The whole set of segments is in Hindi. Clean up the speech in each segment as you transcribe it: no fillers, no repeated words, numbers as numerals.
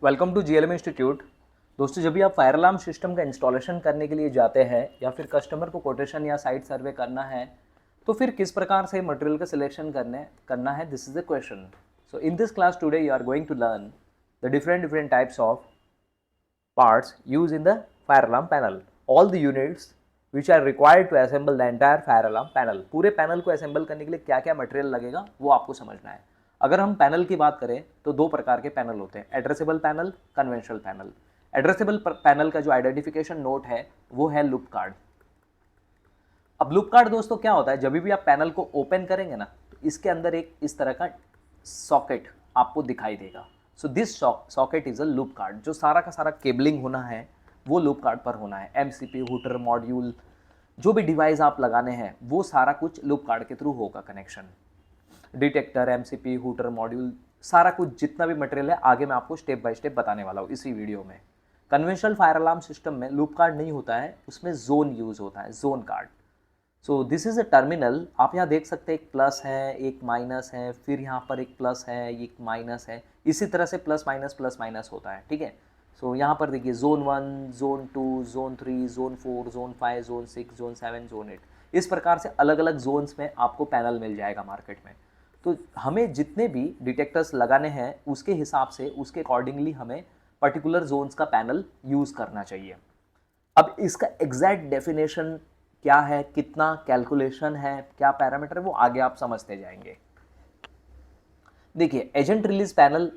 Welcome to GLM institute. दोस्तों, जब भी आप फायर अलार्म सिस्टम का इंस्टॉलेशन करने के लिए जाते हैं या फिर कस्टमर को कोटेशन या साइट सर्वे करना है, तो फिर किस प्रकार से मटेरियल का सिलेक्शन करना है, this is the question. So in this class today you are going to learn the different types of parts used in the fire alarm panel, all the units which are required to assemble the entire fire alarm panel। पूरे पैनल को असेंबल करने के लिए क्या क्या मटेरियल लगेगा वो आपको समझना है। अगर हम पैनल की बात करें तो दो प्रकार के पैनल होते हैं, addressable panel, conventional panel. Addressable panel का जो आइडेंटिफिकेशन नोट है वो है लूप कार्ड। अब लूप कार्ड दोस्तों क्या होता है, जब भी आप पैनल को ओपन करेंगे ना तो इसके अंदर एक इस तरह का सॉकेट आपको दिखाई देगा। So this socket is a loop card. जो सारा का सारा केबलिंग होना है वो लूप कार्ड पर होना है। एमसीपी, हुटर, मॉड्यूल, जो भी डिवाइस आप लगाने हैं वो सारा कुछ लूप कार्ड के थ्रू होगा connection. Detector, MCP, hooter, module, सारा कुछ जितना भी मटेरियल है आगे मैं आपको स्टेप बाय स्टेप बताने वाला हूँ इसी वीडियो में। कन्वेंशनल फायर अलार्म सिस्टम में लूप कार्ड नहीं होता है, उसमें जोन यूज होता है, zone card. So this is a terminal. आप यहाँ देख सकते हैं एक प्लस है, एक माइनस है, फिर यहाँ पर एक प्लस है, एक माइनस है, इसी तरह से प्लस माइनस होता है, ठीक है। सो यहाँ पर देखिए zone 1, zone 2, zone 3, zone 4, zone 5, zone 6, zone 7, zone 8, इस प्रकार से अलग अलग जोन्स में आपको पैनल मिल जाएगा मार्केट में। तो हमें जितने भी डिटेक्टर्स लगाने हैं उसके हिसाब से, उसके अकॉर्डिंगली हमें पर्टिकुलर जोन्स का पैनल यूज़ करना चाहिए। अब इसका एग्जैक्ट डेफिनेशन क्या है, कितना कैलकुलेशन है, क्या पैरामीटर है, वो आगे आप समझते जाएंगे। देखिए, एजेंट रिलीज पैनल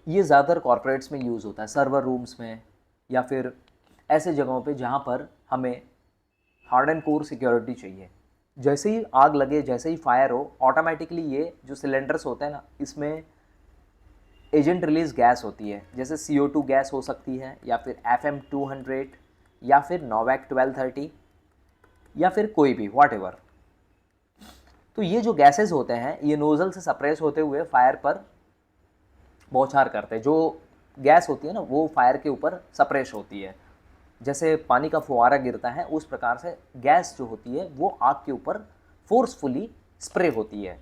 ये ज़्यादातर कॉर्पोरेट्स में यूज़ होता है, सर्वर रूम्स में या फिर ऐसे जगहों पे जहाँ पर हमें हार्ड एंड कोर सिक्योरिटी चाहिए। जैसे ही आग लगे, जैसे ही फायर हो, ऑटोमेटिकली ये जो सिलेंडर्स होते हैं ना, इसमें एजेंट रिलीज गैस होती है। जैसे CO2 गैस हो सकती है, या फिर FM200, या फिर नोवैक 1230, या फिर कोई भी व्हाटएवर। तो ये जो गैसेस होते हैं ये नोजल से सप्रेस होते हुए फायर पर बौछार करते हैं। जो गैस होती है ना वो फायर के ऊपर सप्रेस होती है। जैसे पानी का फुहारा गिरता है उस प्रकार से गैस जो होती है वो आग के ऊपर फोर्सफुली स्प्रे होती है।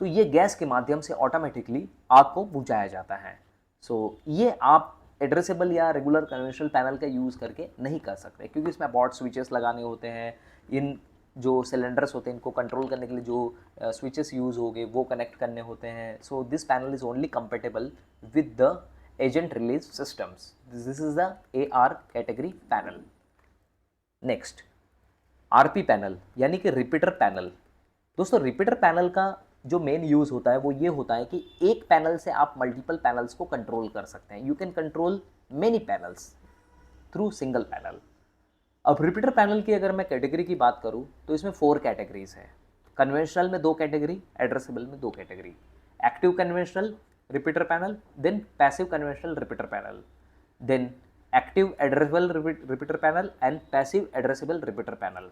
तो ये गैस के माध्यम से ऑटोमेटिकली आग को बुझाया जाता है। सो ये आप एड्रेसेबल या रेगुलर कन्वेंशनल पैनल का यूज़ करके नहीं कर सकते, क्योंकि इसमें अबॉर्ड स्विचेस लगाने होते हैं। इन जो सिलेंडर्स होते हैं इनको कंट्रोल करने के लिए जो स्विचेस यूज़ होंगे वो कनेक्ट करने होते हैं। So this panel is only compatible with the agent release systems. This is the AR category panel. Next, RP panel यानी कि रिपीटर पैनल। दोस्तों, रिपीटर पैनल का जो मेन यूज़ होता है वो ये होता है कि एक पैनल से आप मल्टीपल पैनल्स को कंट्रोल कर सकते हैं। You can control many panels through single panel. अब रिपीटर पैनल की अगर मैं कैटेगरी की बात करूं तो इसमें 4 कैटेगरीज है। कन्वेंशनल में 2 कैटेगरी, एड्रेसेबल में 2 category. Active conventional repeater panel, then passive conventional repeater panel, then active addressable repeater panel and passive addressable repeater panel.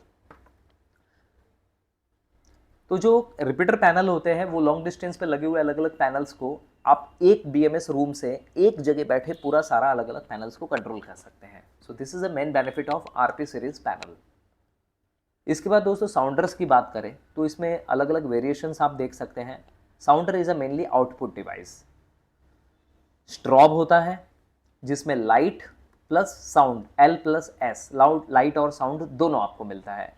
तो जो रिपीटर पैनल होते हैं वो लॉन्ग डिस्टेंस पे लगे हुए अलग अलग पैनल्स को आप एक BMS रूम से एक जगह बैठे पूरा सारा अलग अलग पैनल्स को कंट्रोल कर सकते हैं। So this is a main benefit of RP series panel. इसके बाद दोस्तों साउंडर्स की बात करें तो इसमें अलग अलग वेरिएशंस आप देख सकते हैं। साउंडर is a mainly output device. Strobe होता है जिसमें light plus sound, L+S, light और साउंड दोनों आपको मिलता है।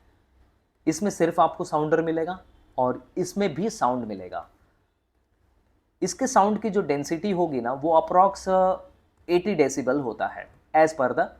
इसमें सिर्फ आपको साउंडर मिलेगा और इसमें भी साउंड मिलेगा। इसके साउंड की जो डेंसिटी होगी ना वो अप्रॉक्स 80 डेसिबल होता है as per the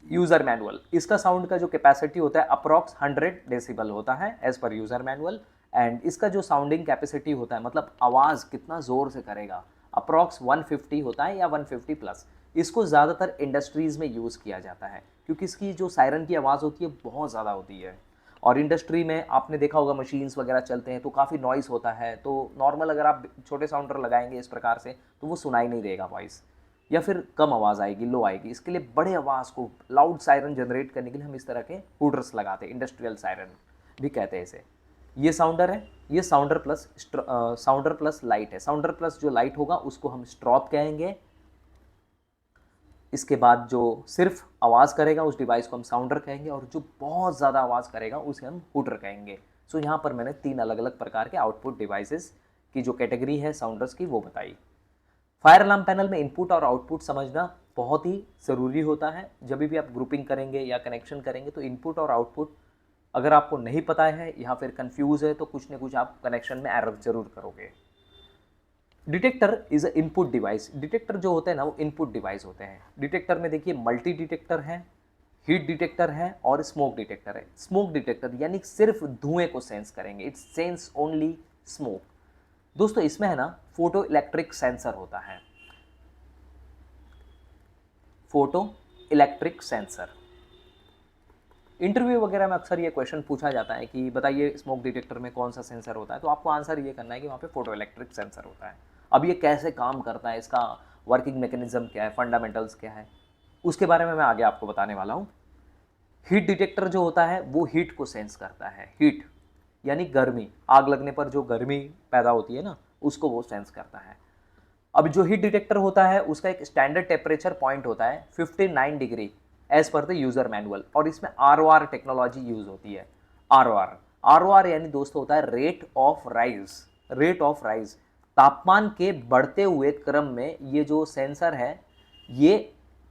user manual. इसका साउंड का जो कैपेसिटी होता है अप्रॉक्स 100 डेसिबल होता है एज पर यूज़र मैनुअल। एंड इसका जो साउंडिंग कैपेसिटी होता है, मतलब आवाज़ कितना ज़ोर से करेगा, अप्रॉक्स 150 होता है या 150 प्लस। इसको ज़्यादातर इंडस्ट्रीज़ में यूज़ किया जाता है क्योंकि इसकी जो सायरन की आवाज़ होती है बहुत ज़्यादा होती है। और इंडस्ट्री में आपने देखा होगा मशीन्स वगैरह चलते हैं तो काफ़ी नॉइस होता है। तो नॉर्मल अगर आप छोटे साउंडर लगाएंगे इस प्रकार से तो वो सुनाई नहीं देगा वॉइस, या फिर कम आवाज़ आएगी, लो आएगी। इसके लिए बड़े आवाज़ को लाउड सायरन जनरेट करने के लिए हम इस तरह के हुडर्स लगाते हैं, इंडस्ट्रियल सायरन भी कहते हैं इसे। ये साउंडर है, ये साउंडर प्लस लाइट है। साउंडर प्लस जो लाइट होगा उसको हम स्ट्रॉब कहेंगे। इसके बाद जो सिर्फ आवाज़ करेगा उस डिवाइस को हम साउंडर कहेंगे, और जो बहुत ज़्यादा आवाज़ करेगा उसे हम हुटर कहेंगे। सो यहाँ पर मैंने 3 अलग अलग प्रकार के आउटपुट डिवाइसेस की जो कैटेगरी है साउंडर्स की वो बताई। फायर अलार्म पैनल में इनपुट और आउटपुट समझना बहुत ही ज़रूरी होता है। जब भी आप ग्रुपिंग करेंगे या कनेक्शन करेंगे तो इनपुट और आउटपुट अगर आपको नहीं पता है या फिर कंफ्यूज है तो कुछ ना कुछ आप कनेक्शन में एरर जरूर करोगे। Detector is a input device. Detector जो होते हैं ना वो इनपुट डिवाइस होते हैं। डिटेक्टर में देखिए मल्टी डिटेक्टर है, हीट डिटेक्टर है और स्मोक डिटेक्टर है। स्मोक डिटेक्टर यानी सिर्फ धुएं को सेंस करेंगे, इट्स सेंस ओनली स्मोक। दोस्तों इसमें है ना फोटो इलेक्ट्रिक सेंसर होता है, फोटो इलेक्ट्रिक सेंसर। इंटरव्यू वगैरह में अक्सर ये क्वेश्चन पूछा जाता है कि बताइए स्मोक डिटेक्टर में कौन सा सेंसर होता है, तो आपको आंसर ये करना है कि वहाँ पे फोटो इलेक्ट्रिक सेंसर होता है। अब ये कैसे काम करता है, इसका वर्किंग मैकेनिज्म क्या है, फंडामेंटल्स क्या है, उसके बारे में मैं आगे आपको बताने वाला हूँ। हीट डिटेक्टर जो होता है वो हीट को सेंस करता है, हीट यानी गर्मी, आग लगने पर जो गर्मी पैदा होती है ना उसको वो सेंस करता है। अब जो हीट डिटेक्टर होता है उसका एक स्टैंडर्ड टेम्परेचर पॉइंट होता है 59 degree as per the user manual, और इसमें ROR टेक्नोलॉजी यूज होती है। ROR यानी दोस्तों होता है rate of rise. Rate of rise तापमान के बढ़ते हुए क्रम में ये जो सेंसर है ये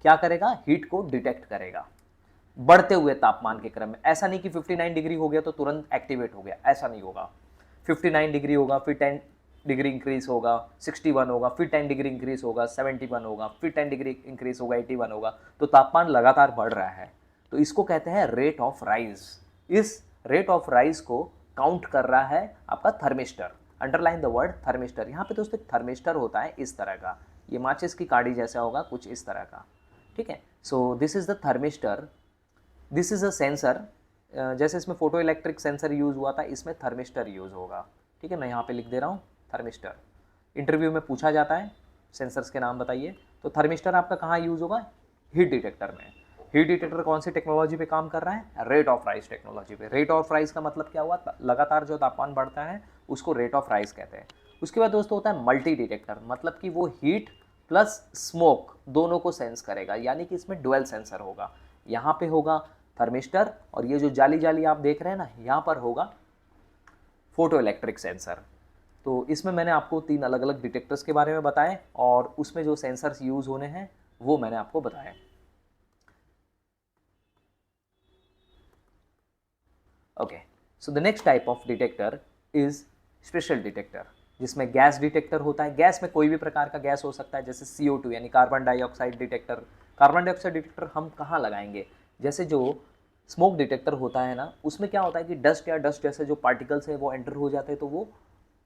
क्या करेगा, हीट को डिटेक्ट करेगा बढ़ते हुए तापमान के क्रम में। ऐसा नहीं कि 59 डिग्री हो गया तो तुरंत एक्टिवेट हो गया, ऐसा नहीं होगा। 59 डिग्री होगा, फिर 10 डिग्री इंक्रीज होगा, 61 होगा, फिर 10 डिग्री इंक्रीज होगा, 71 होगा, फिर 10 डिग्री इंक्रीज होगा, 81 होगा। तो तापमान लगातार बढ़ रहा है, तो इसको कहते हैं रेट ऑफ राइज। इस रेट ऑफ राइज को काउंट कर रहा है आपका thermistor. Underline the word thermistor. यहाँ पे दोस्तों थर्मिस्टर होता है इस तरह का, ये माचिस की काड़ी जैसा होगा, कुछ इस तरह का, ठीक है। So this is the thermistor, this is a sensor. जैसे इसमें फोटो इलेक्ट्रिक सेंसर यूज हुआ था, इसमें थर्मिस्टर यूज होगा, ठीक है। मैं यहाँ पे लिख दे रहा हूँ थर्मिस्टर। इंटरव्यू में पूछा जाता है सेंसर्स के नाम बताइए, तो थर्मिस्टर आपका कहाँ यूज होगा, हीट डिटेक्टर में। हीट डिटेक्टर कौन सी टेक्नोलॉजी पे काम कर रहा है, रेट ऑफ राइज टेक्नोलॉजी पे। रेट ऑफ राइज का मतलब क्या हुआ, लगातार जो तापमान बढ़ता है उसको रेट ऑफ राइज कहते हैं। उसके बाद दोस्तों होता है मल्टी डिटेक्टर, मतलब कि वो हीट प्लस स्मोक दोनों को सेंस करेगा, यानी कि इसमें डुअल सेंसर होगा। यहाँ पे होगा थर्मिस्टर और ये जो जाली जाली आप देख रहे हैं ना यहाँ पर होगा फोटो इलेक्ट्रिक सेंसर। तो इसमें मैंने आपको 3 अलग अलग डिटेक्टर्स के बारे में बताए और उसमें जो सेंसर्स यूज होने हैं वो मैंने आपको बताया। Okay, so the next type of detector is special detector, जिसमें गैस डिटेक्टर होता है। गैस में कोई भी प्रकार का गैस हो सकता है, जैसे CO2 यानी carbon dioxide detector. Carbon dioxide detector हम कहाँ लगाएंगे, जैसे जो स्मोक डिटेक्टर होता है ना उसमें क्या होता है कि डस्ट या डस्ट जैसे जो पार्टिकल्स है वो एंटर हो जाते हैं, तो वो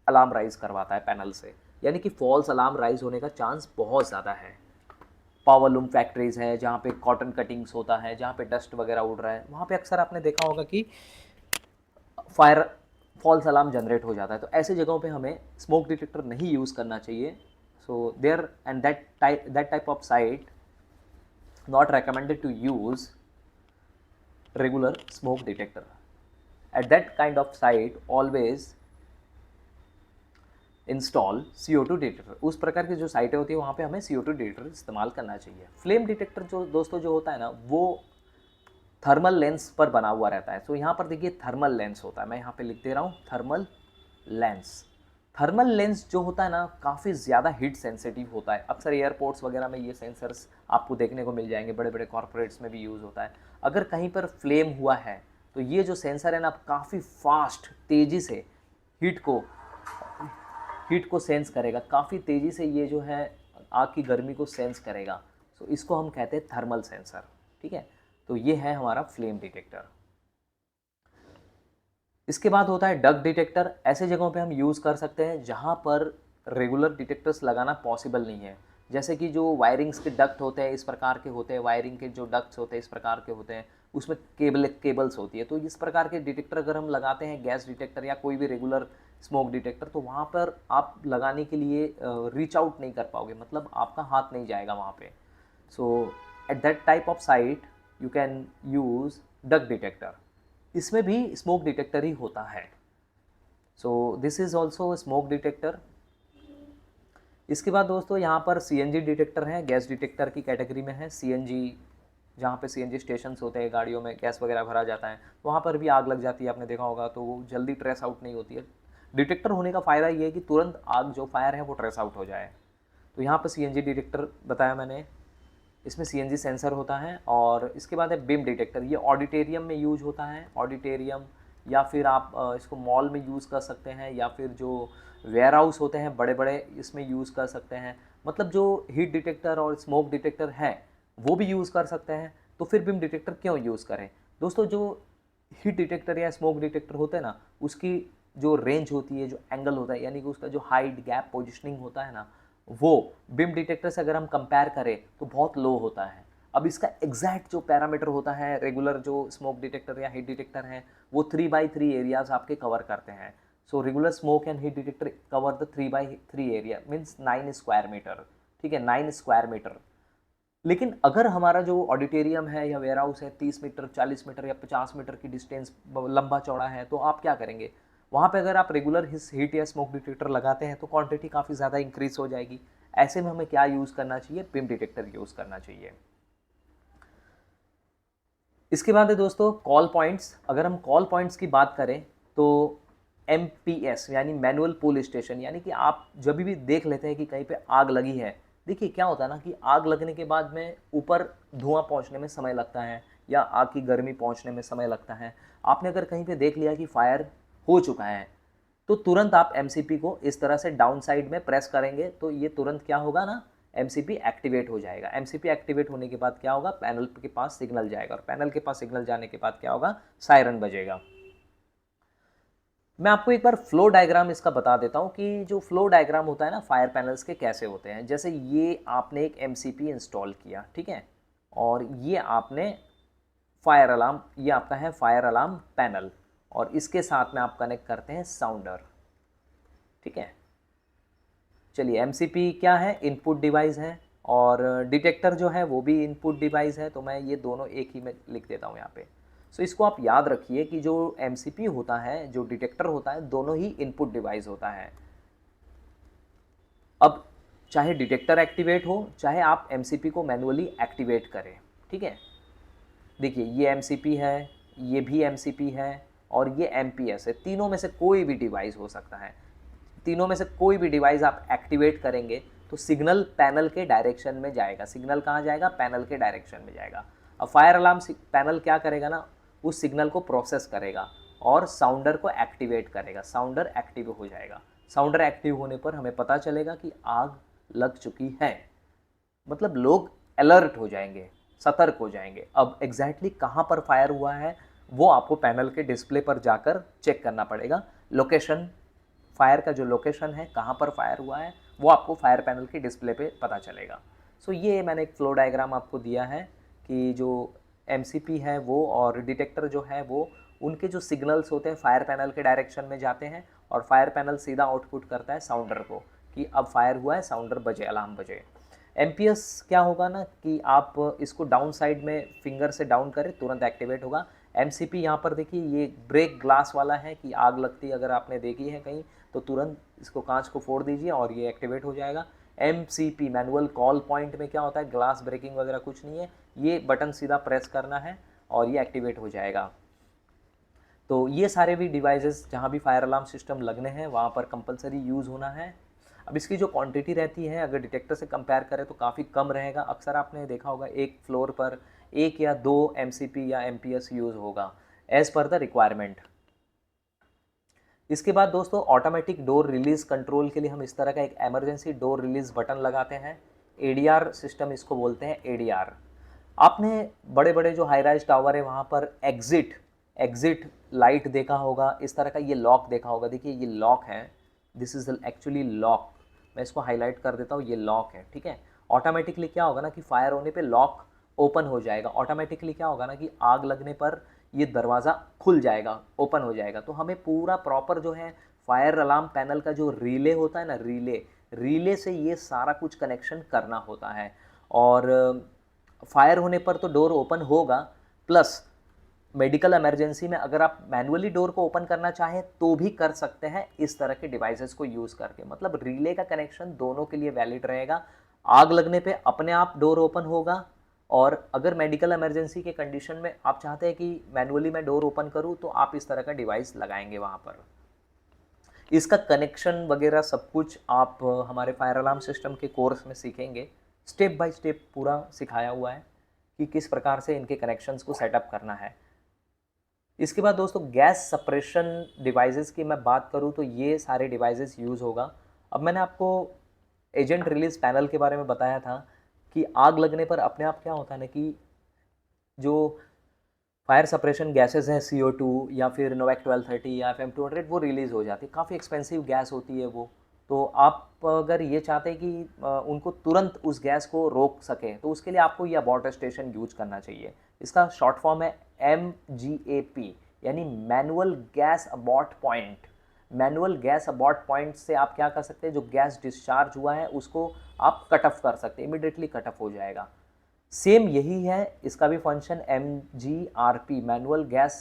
अलार्म राइज करवाता है पैनल से, यानी कि फॉल्स अलार्म राइज होने का चांस बहुत ज़्यादा है। पावर लूम फैक्ट्रीज है जहाँ पे कॉटन कटिंग्स होता है, जहाँ पे डस्ट वगैरह उड़ रहा है, वहाँ पे अक्सर आपने देखा होगा कि फायर फॉल्स अलार्म जनरेट हो जाता है। तो ऐसी जगहों पे हमें स्मोक डिटेक्टर नहीं यूज़ करना चाहिए। So there and that type of site not recommended to use regular smoke detector. At that kind of site always install CO2 detector. उस प्रकार की जो साइटें होती है वहाँ पे हमें CO2 डिटेक्टर इस्तेमाल करना चाहिए। फ्लेम डिटेक्टर जो दोस्तों जो होता है ना वो थर्मल लेंस पर बना हुआ रहता है। तो यहाँ पर देखिए थर्मल लेंस होता है, मैं यहाँ पे लिख दे रहा हूँ थर्मल लेंस। थर्मल लेंस जो होता है ना काफ़ी ज़्यादा हीट सेंसिटिव होता है। अक्सर एयरपोर्ट्स वगैरह में ये सेंसर्स आपको देखने को मिल जाएंगे, बड़े बड़े कॉर्पोरेट्स में भी यूज़ होता है। अगर कहीं पर फ्लेम हुआ है तो ये जो सेंसर है ना काफ़ी फास्ट तेज़ी से हीट को सेंस करेगा, काफ़ी तेज़ी से ये जो है आग की गर्मी को सेंस करेगा। तो इसको हम कहते हैं थर्मल सेंसर, ठीक है। तो ये है हमारा फ्लेम डिटेक्टर। इसके बाद होता है डक्ट डिटेक्टर। ऐसे जगहों पे हम यूज़ कर सकते हैं जहाँ पर रेगुलर डिटेक्टर्स लगाना पॉसिबल नहीं है, जैसे कि जो वायरिंग्स के डक्ट होते हैं इस प्रकार के होते हैं, वायरिंग के जो डक्ट्स होते हैं इस प्रकार के होते हैं, उसमें केबल्स होती है। तो इस प्रकार के डिटेक्टर अगर हम लगाते हैं, गैस डिटेक्टर या कोई भी रेगुलर स्मोक डिटेक्टर, तो वहाँ पर आप लगाने के लिए रीच आउट नहीं कर पाओगे, मतलब आपका हाथ नहीं जाएगा वहाँ पे। So at that type of site you can use duct detector. इसमें भी स्मोक डिटेक्टर ही होता है। So this is also smoke detector. इसके बाद दोस्तों यहाँ पर CNG डिटेक्टर है, गैस डिटेक्टर की कैटेगरी में है। CNG जहाँ पे CNG स्टेशन होते हैं, गाड़ियों में गैस वगैरह भरा जाता है, वहाँ पर भी आग लग जाती है, आपने देखा होगा, तो वो जल्दी ट्रेस आउट नहीं होती है। डिटेक्टर होने का फ़ायदा ये है कि तुरंत आग जो फायर है वो ट्रेस आउट हो जाए। तो यहाँ पर CNG डिटेक्टर बताया मैंने, इसमें CNG सेंसर होता है। और इसके बाद है बिम डिटेक्टर, ये ऑडिटोरियम में यूज होता है, ऑडिटोरियम या फिर आप इसको मॉल में यूज़ कर सकते हैं, या फिर जो वेयर हाउस होते हैं बड़े बड़े, इसमें यूज़ कर सकते हैं। मतलब जो हीट डिटेक्टर और स्मोक डिटेक्टर है वो भी यूज़ कर सकते हैं। तो फिर बिम डिटेक्टर क्यों यूज़ करें दोस्तों? जो हीट डिटेक्टर या स्मोक डिटेक्टर होते हैं ना, उसकी जो रेंज होती है, जो एंगल होता है, यानी कि उसका जो हाइट गैप पोजिशनिंग होता है ना, वो बिम डिटेक्टर से अगर हम कंपेयर करें तो बहुत लो होता है। अब इसका एग्जैक्ट जो पैरामीटर होता है, रेगुलर जो स्मोक डिटेक्टर या हीट डिटेक्टर है, वो 3x3 एरियाज आपके कवर करते हैं। So regular smoke and heat detector cover the 3x3 area, means 9 square metre, ठीक है, 9 स्क्वायर मीटर। लेकिन अगर हमारा जो ऑडिटोरियम है या वेयर हाउस है 30 मीटर, 40 मीटर या 50 मीटर की डिस्टेंस लंबा चौड़ा है, तो आप क्या करेंगे? वहाँ पे अगर आप रेगुलर हीट या स्मोक डिटेक्टर लगाते हैं तो क्वांटिटी काफ़ी ज़्यादा इंक्रीज हो जाएगी। ऐसे में हमें क्या यूज़ करना चाहिए? बिम डिटेक्टर यूज़ करना चाहिए। इसके बाद है दोस्तों कॉल पॉइंट्स। अगर हम कॉल पॉइंट्स की बात करें तो MPS यानी मैनुअल पुल स्टेशन, यानी कि आप जब भी देख लेते हैं कि कहीं पे आग लगी है, देखिए क्या होता है ना कि आग लगने के बाद में ऊपर धुआं पहुंचने में समय लगता है या आग की गर्मी पहुंचने में समय लगता है। आपने अगर कहीं पे देख लिया कि फायर हो चुका है, तो तुरंत आप MCP को इस तरह से डाउन साइड में प्रेस करेंगे तो ये तुरंत क्या होगा ना, MCP एक्टिवेट हो जाएगा। MCP एक्टिवेट होने के बाद क्या होगा? पैनल के पास सिग्नल जाएगा, और पैनल के पास सिग्नल जाने के बाद क्या होगा? सायरन बजेगा। मैं आपको एक बार फ्लो डायग्राम इसका बता देता हूँ कि जो फ्लो डायग्राम होता है ना फायर पैनल्स के, कैसे होते हैं। जैसे ये आपने एक MCP इंस्टॉल किया, ठीक है, और ये आपने फायर अलार्म, ये आपका है फायर अलार्म पैनल, और इसके साथ में आप कनेक्ट करते हैं साउंडर, ठीक है। चलिए, MCP क्या है? इनपुट डिवाइस है, और डिटेक्टर जो है वो भी इनपुट डिवाइस है। तो मैं ये दोनों एक ही में लिख देता हूँ यहाँ पे। सो इसको आप याद रखिए कि जो MCP होता है, जो डिटेक्टर होता है, दोनों ही इनपुट डिवाइस होता है। अब चाहे डिटेक्टर एक्टिवेट हो, चाहे आप MCP को मैनुअली एक्टिवेट करें, ठीक है। देखिए ये MCP है, ये भी MCP है, और ये MPS है। तीनों में से कोई भी डिवाइस हो सकता है। तीनों में से कोई भी डिवाइस आप एक्टिवेट करेंगे तो सिग्नल पैनल के डायरेक्शन में जाएगा। सिग्नल कहाँ जाएगा? पैनल के डायरेक्शन में जाएगा। अब फायर अलार्म पैनल क्या करेगा ना, उस सिग्नल को प्रोसेस करेगा और साउंडर को एक्टिवेट करेगा। साउंडर एक्टिव हो जाएगा। साउंडर एक्टिव होने पर हमें पता चलेगा कि आग लग चुकी है, मतलब लोग अलर्ट हो जाएंगे, सतर्क हो जाएंगे। अब एग्जैक्टली कहाँ पर फायर हुआ है वो आपको पैनल के डिस्प्ले पर जाकर चेक करना पड़ेगा। लोकेशन, फायर का जो लोकेशन है, कहाँ पर फायर हुआ है, वो आपको फायर पैनल के डिस्प्ले पे पता चलेगा। सो ये मैंने एक फ्लो डायग्राम आपको दिया है कि जो MCP है वो और डिटेक्टर जो है वो, उनके जो सिग्नल्स होते हैं फायर पैनल के डायरेक्शन में जाते हैं, और फायर पैनल सीधा आउटपुट करता है साउंडर को कि अब फायर हुआ है, साउंडर बजे, अलार्म बजे। MPS क्या होगा ना कि आप इसको डाउन साइड में फिंगर से डाउन करें, तुरंत एक्टिवेट होगा। MCP यहाँ पर देखिए ये ब्रेक ग्लास वाला है कि आग लगती है अगर आपने देखी है कहीं, तो तुरंत इसको कांच को फोड़ दीजिए और ये एक्टिवेट हो जाएगा। MCP मैनुअल कॉल पॉइंट में क्या होता है? ग्लास ब्रेकिंग वगैरह कुछ नहीं है, ये बटन सीधा प्रेस करना है और ये एक्टिवेट हो जाएगा। तो ये सारे भी डिवाइसेस जहाँ भी फायर अलार्म सिस्टम लगने हैं वहाँ पर कंपलसरी यूज़ होना है। अब इसकी जो क्वांटिटी रहती है अगर डिटेक्टर से कंपेयर करें तो काफ़ी कम रहेगा। अक्सर आपने देखा होगा एक फ्लोर पर 1 या 2 MCP या MPS यूज़ होगा एज़ पर द रिक्वायरमेंट। इसके बाद दोस्तों ऑटोमेटिक डोर रिलीज़ कंट्रोल के लिए हम इस तरह का एक इमरजेंसी डोर रिलीज़ बटन लगाते हैं। ADR सिस्टम इसको बोलते हैं, ADR। आपने बड़े बड़े जो हाई राइज टावर है वहाँ पर एग्जिट लाइट देखा होगा, इस तरह का ये लॉक देखा होगा। देखिए ये लॉक है, दिस इज एक्चुअली लॉक। मैं इसको हाईलाइट कर देता हूँ, ये लॉक है, ठीक है। ऑटोमेटिकली क्या होगा ना कि फायर होने पे लॉक ओपन हो जाएगा। ऑटोमेटिकली क्या होगा ना कि आग लगने पर ये दरवाज़ा खुल जाएगा, ओपन हो जाएगा। तो हमें पूरा प्रॉपर जो है फायर अलार्म पैनल का जो रिले होता है ना, रिले से ये सारा कुछ कनेक्शन करना होता है। और फायर होने पर तो डोर ओपन होगा, प्लस मेडिकल इमरजेंसी में अगर आप मैनुअली डोर को ओपन करना चाहें तो भी कर सकते हैं इस तरह के डिवाइसेस को यूज़ करके। मतलब रिले का कनेक्शन दोनों के लिए वैलिड रहेगा। आग लगने पे अपने आप डोर ओपन होगा, और अगर मेडिकल इमरजेंसी के कंडीशन में आप चाहते हैं कि मैनुअली मैं डोर ओपन करूं तो आप इस तरह का डिवाइस लगाएंगे वहाँ पर। इसका कनेक्शन वगैरह सब कुछ आप हमारे फायर अलार्म सिस्टम के कोर्स में सीखेंगे। स्टेप बाय स्टेप पूरा सिखाया हुआ है कि किस प्रकार से इनके कनेक्शंस को सेटअप करना है। इसके बाद दोस्तों गैस सप्रेशन डिवाइसेस की मैं बात करूँ तो ये सारे डिवाइसेस यूज़ होगा। अब मैंने आपको एजेंट रिलीज पैनल के बारे में बताया था कि आग लगने पर अपने आप क्या होता है ना कि जो फायर सप्रेशन गैसेस हैं CO2 या फिर नोवेक 1230 या FM200 वो रिलीज़ हो जाती है। काफ़ी एक्सपेंसिव गैस होती है वो। तो आप अगर ये चाहते हैं कि उनको तुरंत उस गैस को रोक सकें तो उसके लिए आपको ये अबॉर्ट स्टेशन यूज करना चाहिए। इसका शॉर्ट फॉर्म है MGAP यानी manual gas abort point. Manual gas abort point से आप क्या कर सकते हैं, जो गैस डिस्चार्ज हुआ है उसको आप कट ऑफ कर सकते हैं, इमिडिएटली कट ऑफ हो जाएगा। सेम यही है इसका भी function MGRP manual gas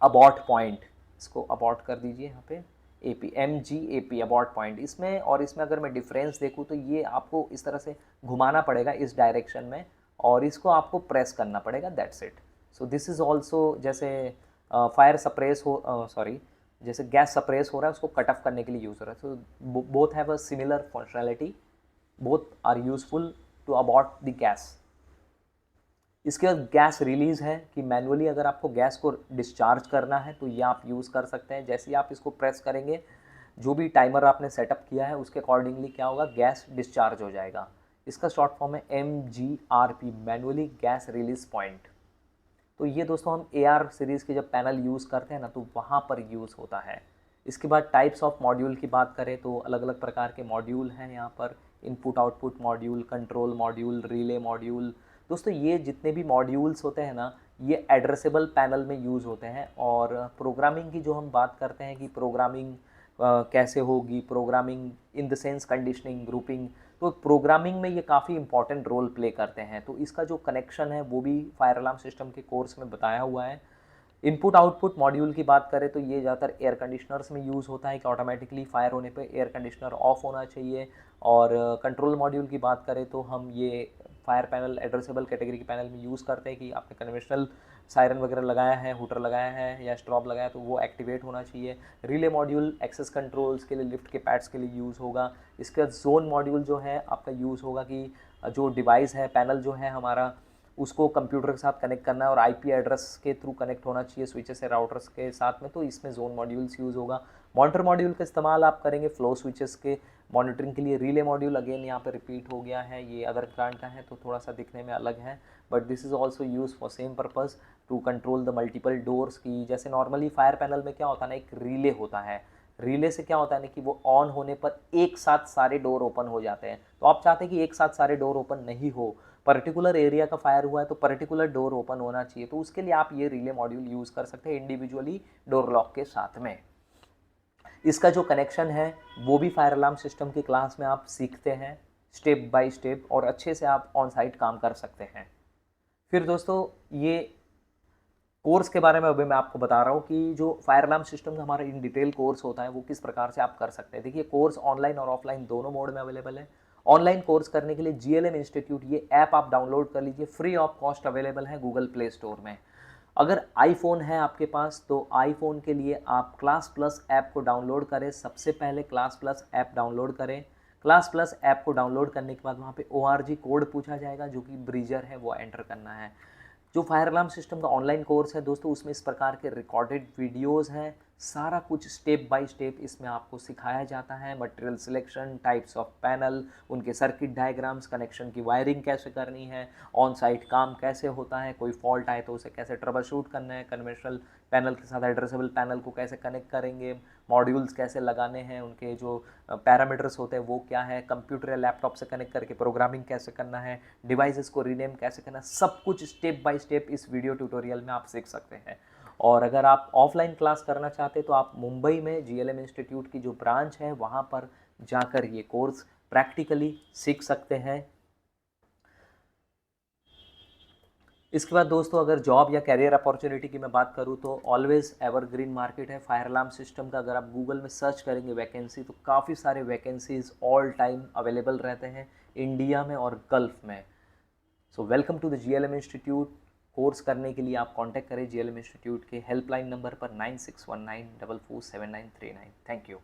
abort point. इसको अबॉर्ट कर दीजिए यहाँ पे AP MGAP अबॉर्ट पॉइंट। इसमें और इसमें अगर मैं डिफरेंस देखूँ तो ये आपको इस तरह से घुमाना पड़ेगा इस डायरेक्शन में और इसको आपको प्रेस करना पड़ेगा, that's it. So this is also जैसे फायर सप्रेस हो सॉरी जैसे गैस सप्रेस हो रहा है उसको कट ऑफ करने के लिए यूज़ हो रहा है। So both have a similar functionality, both are useful to abort the gas. इसके बाद गैस रिलीज़ है कि मैनुअली अगर आपको गैस को डिस्चार्ज करना है तो ये आप यूज़ कर सकते हैं। जैसे ही आप इसको प्रेस करेंगे जो भी टाइमर आपने सेटअप किया है उसके अकॉर्डिंगली क्या होगा, गैस डिस्चार्ज हो जाएगा। इसका शॉर्ट फॉर्म है MGRP manually gas release point. तो ये दोस्तों हम AR सीरीज़ के जब पैनल यूज़ करते हैं ना तो वहाँ पर यूज़ होता है। इसके बाद टाइप्स ऑफ मॉड्यूल की बात करें तो अलग अलग प्रकार के मॉड्यूल हैं यहाँ पर। Input output module, control module, relay module. दोस्तों ये जितने भी मॉड्यूल्स होते हैं ना ये एड्रेसेबल पैनल में यूज़ होते हैं। और प्रोग्रामिंग की जो हम बात करते हैं कि प्रोग्रामिंग कैसे होगी, programming in the sense conditioning, grouping, तो प्रोग्रामिंग में ये काफ़ी इंपॉर्टेंट रोल प्ले करते हैं। तो इसका जो कनेक्शन है वो भी फायर अलार्म सिस्टम के कोर्स में बताया हुआ है। इनपुट आउटपुट मॉड्यूल की बात करें तो ये ज़्यादातर एयर कंडीशनर्स में यूज़ होता है कि ऑटोमेटिकली फायर होने पे एयर कंडीशनर ऑफ होना चाहिए। और कंट्रोल मॉड्यूल की बात करें तो हम ये फायर पैनल एड्रेसेबल कैटेगरी के पैनल में यूज़ करते हैं कि आपने कन्वेंशनल सायरन वगैरह लगाया है, हुटर लगाया है या स्ट्रॉब लगाया है तो वो एक्टिवेट होना चाहिए। रिले मॉड्यूल एक्सेस कंट्रोल्स के लिए, लिफ्ट के पैड्स के लिए यूज़ होगा। इसके बाद जोन मॉड्यूल जो है आपका यूज़ होगा कि जो डिवाइस है, पैनल जो है हमारा, उसको कंप्यूटर के साथ कनेक्ट करना है और IP एड्रेस के थ्रू कनेक्ट होना चाहिए स्विचेस से, राउटर्स के साथ में, तो इसमें जोन मॉड्यूल्स यूज़ होगा। मॉनिटर मॉड्यूल का इस्तेमाल आप करेंगे फ्लो स्विचेस के मॉनिटरिंग के लिए। रिले मॉड्यूल अगेन यहाँ पे रिपीट हो गया है, ये अदर ब्रांड का है तो थोड़ा सा दिखने में अलग है, but this is also use for same purpose to control the multiple doors की। जैसे नॉर्मली फायर पैनल में क्या होता है ना, एक रिले होता है। रिले से क्या होता है ना कि वो ऑन होने पर एक साथ सारे डोर ओपन हो जाते हैं। तो आप चाहते हैं कि एक साथ सारे डोर ओपन नहीं हो, पर्टिकुलर एरिया का फायर हुआ है तो पर्टिकुलर डोर ओपन होना चाहिए, तो उसके लिए आप ये रिले मॉड्यूल यूज़ कर सकते हैं इंडिविजुअली डोर लॉक के साथ में। इसका जो कनेक्शन है वो भी फायर अलार्म सिस्टम की क्लास में आप सीखते हैं स्टेप बाय स्टेप और अच्छे से आप ऑन साइट काम कर सकते हैं। फिर दोस्तों ये कोर्स के बारे में अभी मैं आपको बता रहा हूँ कि जो फायर अलार्म सिस्टम का हमारा इन डिटेल कोर्स होता है वो किस प्रकार से आप कर सकते हैं। देखिए कोर्स ऑनलाइन और ऑफलाइन दोनों मोड में अवेलेबल है। ऑनलाइन कोर्स करने के लिए GLM इंस्टीट्यूट ये ऐप आप डाउनलोड कर लीजिए, फ्री ऑफ कॉस्ट अवेलेबल है गूगल प्ले स्टोर में। अगर आईफोन है आपके पास तो आईफोन के लिए आप क्लास प्लस ऐप को डाउनलोड करें। सबसे पहले क्लास प्लस ऐप डाउनलोड करें। क्लास प्लस ऐप को डाउनलोड करने के बाद वहाँ पे ORG कोड पूछा जाएगा जो कि ब्रीजर है, वो एंटर करना है। जो फायर अलार्म सिस्टम का ऑनलाइन कोर्स है दोस्तों उसमें इस प्रकार के रिकॉर्डेड वीडियोस हैं, सारा कुछ स्टेप बाय स्टेप इसमें आपको सिखाया जाता है। Material selection, types of panel, उनके सर्किट डायग्राम्स, कनेक्शन की वायरिंग कैसे करनी है, ऑन साइट काम कैसे होता है, कोई फॉल्ट आए तो उसे कैसे ट्रबल शूट करना है, कन्वेंशनल पैनल के साथ एड्रेसेबल पैनल को कैसे कनेक्ट करेंगे, मॉड्यूल्स कैसे लगाने हैं, उनके जो पैरामीटर्स होते हैं वो क्या है, कंप्यूटर या लैपटॉप से कनेक्ट करके प्रोग्रामिंग कैसे करना है, डिवाइसेस को रीनेम कैसे करना है, सब कुछ स्टेप बाय स्टेप इस वीडियो ट्यूटोरियल में आप सीख सकते हैं। और अगर आप ऑफलाइन क्लास करना चाहते हैं तो आप मुंबई में GLM इंस्टीट्यूट की जो ब्रांच है वहाँ पर जाकर ये कोर्स प्रैक्टिकली सीख सकते हैं। इसके बाद दोस्तों अगर जॉब या कैरियर अपॉर्चुनिटी की मैं बात करूँ तो ऑलवेज एवरग्रीन मार्केट है फायर अलार्म सिस्टम का। अगर आप गूगल में सर्च करेंगे वैकेंसी तो काफ़ी सारे वैकेंसीज ऑल टाइम अवेलेबल रहते हैं इंडिया में और गल्फ में। So welcome to the GLM institute. Course करने के लिए आप कांटेक्ट करें JLM इंस्टीट्यूट के हेल्पलाइन नंबर पर 9619447939। Thank you.